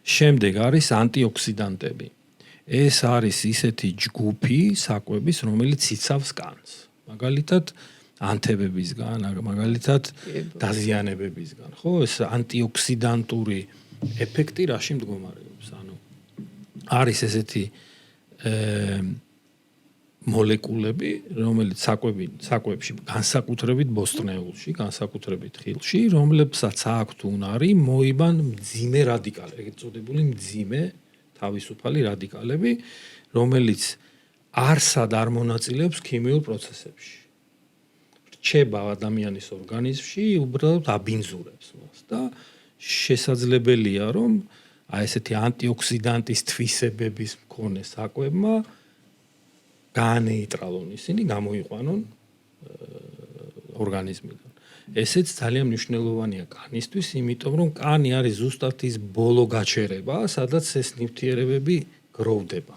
შემდეგ არის ანტიოქსიდანტები. ეს არის ისეთი ჯგუფი საკვების, რომელიც იცავს კანს. მაგალითად, ანთებებისგან, მაგალითად, დაზიანებებისგან, ხო? ეს ანტიოქსიდანტური ეფექტი რაში მდგომარეობს? ანუ არის ესეთი მოლეკულები, რომელიც საკვებში, განსაკუთრებით ბოსტნეულში, განსაკუთრებით ხილში, რომლებსაც აქვთ უნარი მოიბან მძიმე რადიკალები, ეგრეთ წოდებული მძიმე თავისუფალი რადიკალები, რომელიც არსად არ მონაწილეობს ქიმიურ პროცესებში. რჩება ადამიანის ორგანიზმში, უბრალოდ აბინძურებს მას და შესაძლებელია, რომ აი ესეთი ანტიოქსიდანტის თვისებების მქონე საკვებმა განეიტრალონ ისინი, გამოიყვანონ ორგანიზმიდან. ესეც ძალიან მნიშვნელოვანია კანისთვის, იმიტომ რომ კანი არის ზუსტად ის ბოლო გაჩერება, სადაც ეს ნივთიერებები გროვდება.